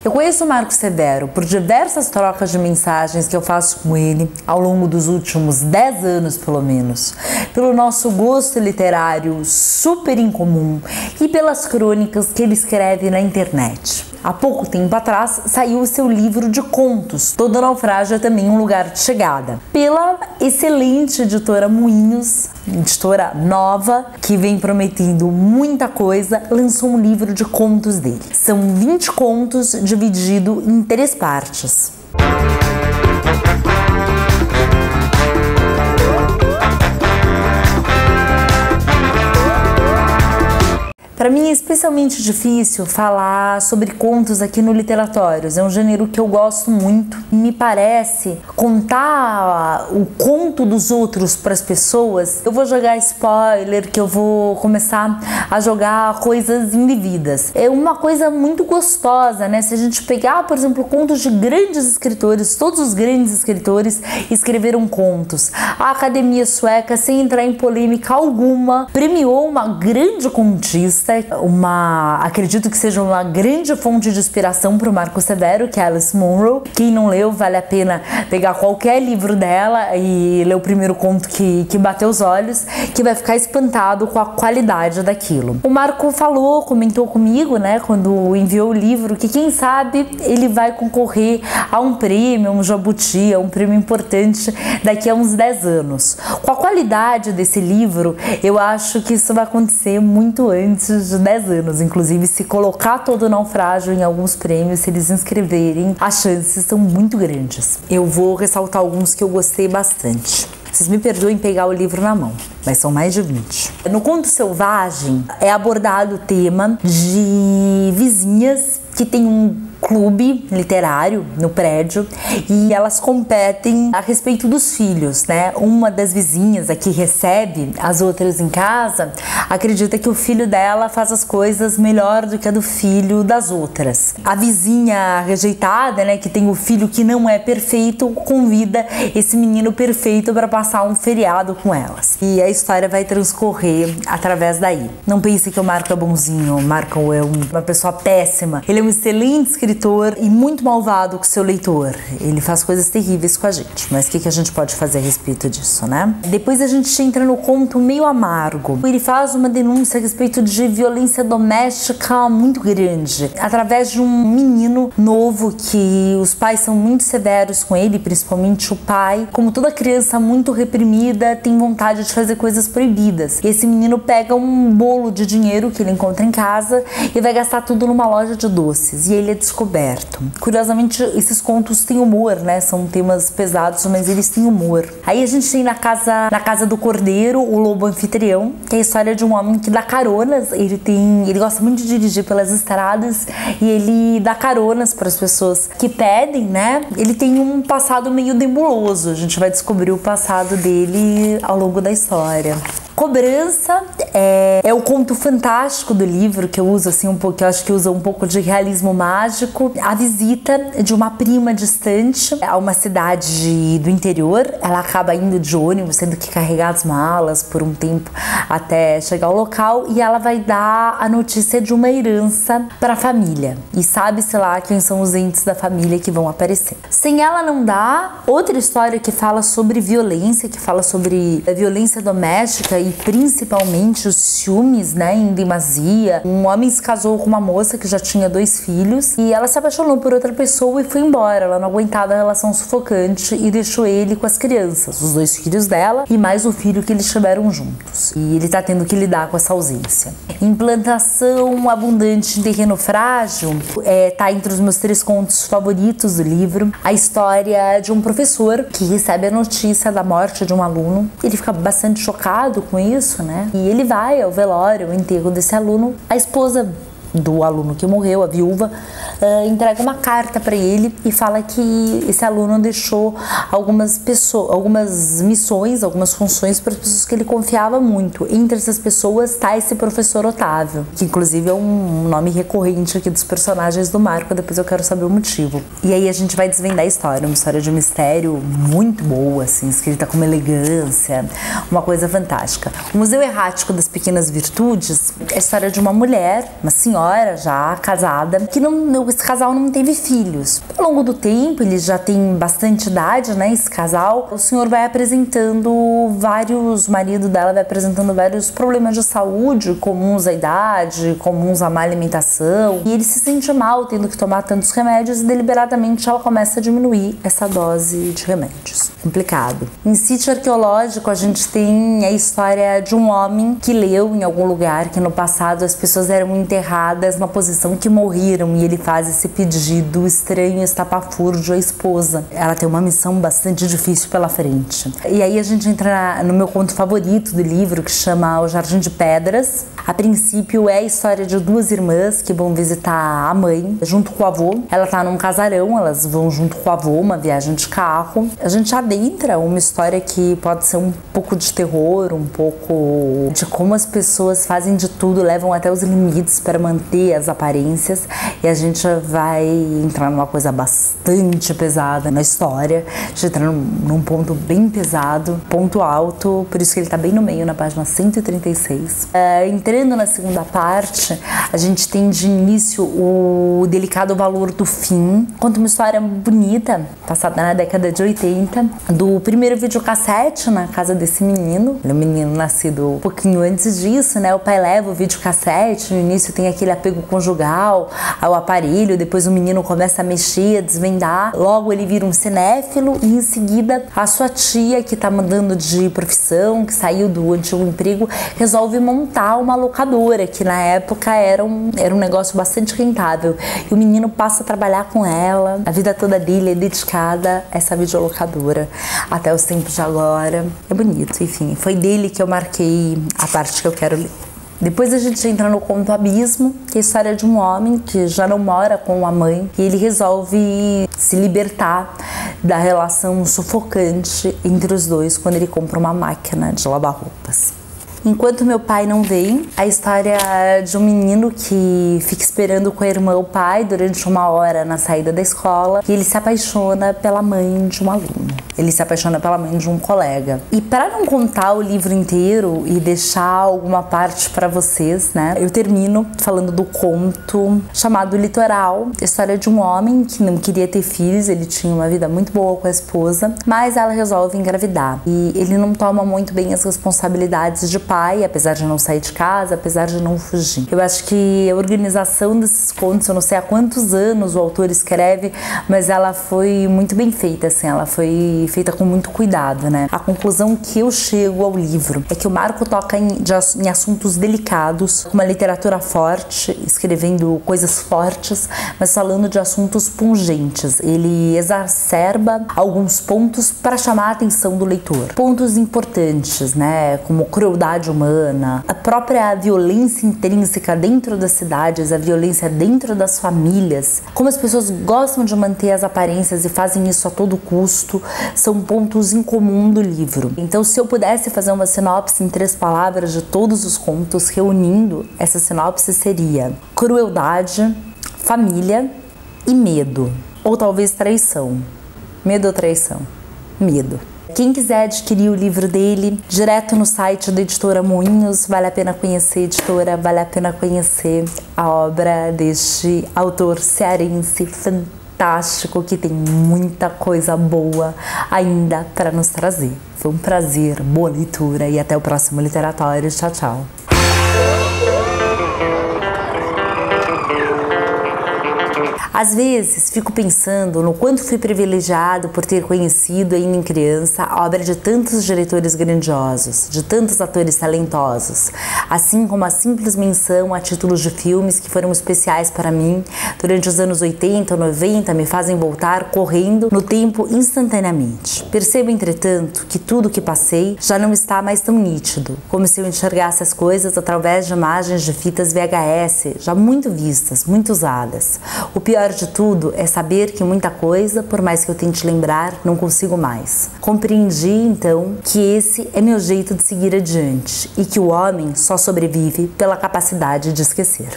Eu conheço o Marco Severo por diversas trocas de mensagens que eu faço com ele ao longo dos últimos 10 anos, pelo menos, pelo nosso gosto literário super incomum e pelas crônicas que ele escreve na internet. Há pouco tempo atrás saiu o seu livro de contos, Todo Naufrágio é Também um Lugar de Chegada, pela excelente editora Moinhos, editora nova, que vem prometendo muita coisa, lançou um livro de contos dele. São 20 contos divididos em 3 partes. Para mim é especialmente difícil falar sobre contos aqui no Literatórios. É um gênero que eu gosto muito. Me parece contar o conto dos outros para as pessoas. Eu vou jogar spoiler, que eu vou começar a jogar coisas indevidas. É uma coisa muito gostosa, né? Se a gente pegar, por exemplo, contos de grandes escritores, todos os grandes escritores escreveram contos. A Academia Sueca, sem entrar em polêmica alguma, premiou uma grande contista, acredito que seja uma grande fonte de inspiração para o Marco Severo, que é Alice Munro. Quem não leu, vale a pena pegar qualquer livro dela e ler o primeiro conto que bateu os olhos, que vai ficar espantado com a qualidade daquilo. O Marco comentou comigo, né, quando enviou o livro, que quem sabe ele vai concorrer a um prêmio, um jabuti, a um prêmio importante daqui a uns 10 anos. Com a qualidade desse livro, eu acho que isso vai acontecer muito antes de 10 anos, inclusive se colocar Todo Naufrágio em alguns prêmios, se eles inscreverem, as chances são muito grandes. Eu vou ressaltar alguns que eu gostei bastante. Vocês me perdoem pegar o livro na mão, mas são mais de 20. No Conto Selvagem é abordado o tema de vizinhas que tem um clube literário no prédio e elas competem a respeito dos filhos, né? Uma das vizinhas, a que recebe as outras em casa, acredita que o filho dela faz as coisas melhor do que a do filho das outras. A vizinha rejeitada, né, que tem o filho que não é perfeito, convida esse menino perfeito para passar um feriado com elas. E a história vai transcorrer através daí. Não pense que o Marco é bonzinho, o Marco é uma pessoa péssima. Ele é um excelente escritor e muito malvado com seu leitor. Ele faz coisas terríveis com a gente, mas o que a gente pode fazer a respeito disso, né? Depois a gente entra no conto Meio Amargo. Ele faz uma denúncia a respeito de violência doméstica muito grande, através de um menino novo que os pais são muito severos com ele, principalmente o pai. Como toda criança muito reprimida, tem vontade de fazer coisas proibidas. E esse menino pega um bolo de dinheiro que ele encontra em casa e vai gastar tudo numa loja de doces. E ele é descoberto. Curiosamente, esses contos têm humor, né? São temas pesados, mas eles têm humor. Aí a gente tem na casa do Cordeiro, o Lobo Anfitrião, que é a história de um homem que dá caronas. Ele gosta muito de dirigir pelas estradas e ele dá caronas para as pessoas que pedem, né? Ele tem um passado meio nebuloso. A gente vai descobrir o passado dele ao longo da história. Cobrança é o conto fantástico do livro, que eu uso assim um pouco, eu acho que usa um pouco de realismo mágico. A visita de uma prima distante a uma cidade do interior. Ela acaba indo de ônibus, tendo que carregar as malas por um tempo até chegar ao local, e ela vai dar a notícia de uma herança para a família. E sabe-se lá quem são os entes da família que vão aparecer. Sem ela não dá. Outra história que fala sobre violência, que fala sobre a violência doméstica e principalmente os ciúmes, né, em demasia. Um homem se casou com uma moça que já tinha 2 filhos e ela se apaixonou por outra pessoa e foi embora. Ela não aguentava a relação sufocante e deixou ele com as crianças, os 2 filhos dela e mais o filho que eles tiveram juntos. E ele tá tendo que lidar com essa ausência. Implantação abundante em terreno frágil tá entre os meus 3 contos favoritos do livro. A história de um professor que recebe a notícia da morte de um aluno. Ele fica bastante chocado com isso, né? E ele vai ao velório, ao enterro desse aluno. A esposa do aluno que morreu, a viúva, entrega uma carta para ele e fala que esse aluno deixou algumas missões, algumas funções para as pessoas que ele confiava muito. Entre essas pessoas está esse professor Otávio, que inclusive é um nome recorrente aqui dos personagens do Marco. Depois eu quero saber o motivo. E aí a gente vai desvendar a história, uma história de mistério muito boa, assim, escrita com uma elegância, uma coisa fantástica. O Museu Errático das Pequenas Virtudes é a história de uma mulher, uma senhora senhora já casada, que esse casal não teve filhos. Ao longo do tempo, eles já têm bastante idade, né, esse casal, o senhor vai apresentando o marido dela vai apresentando vários problemas de saúde, comuns à idade, comuns à má alimentação, e ele se sente mal tendo que tomar tantos remédios e deliberadamente ela começa a diminuir essa dose de remédios. Complicado. Em Sítio Arqueológico, a gente tem a história de um homem que leu em algum lugar que no passado as pessoas eram enterradas na posição que morreram, e ele faz esse pedido estranho, estapafúrdio à esposa. Ela tem uma missão bastante difícil pela frente. E aí a gente entra no meu conto favorito do livro, que chama O Jardim de Pedras. A princípio é a história de duas irmãs que vão visitar a mãe junto com o avô. Ela tá num casarão, elas vão junto com o avô, uma viagem de carro. A gente adentra uma história que pode ser um pouco de terror, um pouco de como as pessoas fazem de tudo, levam até os limites para manter as aparências, e a gente vai entrar numa coisa bastante pesada na história. A gente entra num ponto bem pesado, ponto alto, por isso que ele tá bem no meio, na página 136. Entrando na segunda parte, a gente tem de início o delicado valor do fim. Conta uma história bonita, passada na década de 80, do primeiro videocassete na casa desse menino. Ele é um menino nascido um pouquinho antes disso, né? O pai leva o videocassete, no início tem aquele apego conjugal ao aparelho, depois o menino começa a mexer, a desvendar, logo ele vira um cinéfilo, e em seguida a sua tia, que tá mudando de profissão, que saiu do antigo emprego, resolve montar uma locadora, que na época era um negócio bastante rentável, e o menino passa a trabalhar com ela, a vida toda dele é dedicada a essa videolocadora, até os tempos de agora. É bonito, enfim, foi dele que eu marquei a parte que eu quero ler. Depois a gente entra no conto Abismo, que é a história de um homem que já não mora com a mãe, e ele resolve se libertar da relação sufocante entre os dois quando ele compra uma máquina de lavar roupas. Enquanto meu pai não vem, a história de um menino que fica esperando com a irmã o pai durante uma hora na saída da escola, e ele se apaixona pela mãe de um aluno. Ele se apaixona pela mãe de um colega. E para não contar o livro inteiro e deixar alguma parte para vocês, né, eu termino falando do conto chamado Litoral, a história de um homem que não queria ter filhos, ele tinha uma vida muito boa com a esposa, mas ela resolve engravidar. E ele não toma muito bem as responsabilidades de pai, apesar de não sair de casa, apesar de não fugir. Eu acho que a organização desses contos, eu não sei há quantos anos o autor escreve, mas ela foi muito bem feita, assim, ela foi feita com muito cuidado, né? A conclusão que eu chego ao livro é que o Marco toca em assuntos delicados, uma literatura forte, escrevendo coisas fortes, mas falando de assuntos pungentes. Ele exacerba alguns pontos para chamar a atenção do leitor. Pontos importantes, né? Como crueldade humana, a própria violência intrínseca dentro das cidades, a violência dentro das famílias, como as pessoas gostam de manter as aparências e fazem isso a todo custo, são pontos em comum do livro. Então, se eu pudesse fazer uma sinopse em 3 palavras de todos os contos, reunindo, essa sinopse seria crueldade, família e medo. Ou talvez traição. Medo ou traição? Medo. Quem quiser adquirir o livro dele, direto no site da editora Moinhos, vale a pena conhecer a editora, vale a pena conhecer a obra deste autor cearense fantástico, que tem muita coisa boa ainda para nos trazer. Foi um prazer, boa leitura e até o próximo Literatório. Tchau, tchau. Às vezes, fico pensando no quanto fui privilegiado por ter conhecido, ainda em criança, a obra de tantos diretores grandiosos, de tantos atores talentosos, assim como a simples menção a títulos de filmes que foram especiais para mim durante os anos 80 ou 90 me fazem voltar correndo no tempo instantaneamente. Percebo, entretanto, que tudo que passei já não está mais tão nítido, como se eu enxergasse as coisas através de imagens de fitas VHS, já muito vistas, muito usadas. O pior de tudo é saber que muita coisa, por mais que eu tente lembrar, não consigo mais. Compreendi, então, que esse é meu jeito de seguir adiante e que o homem só sobrevive pela capacidade de esquecer.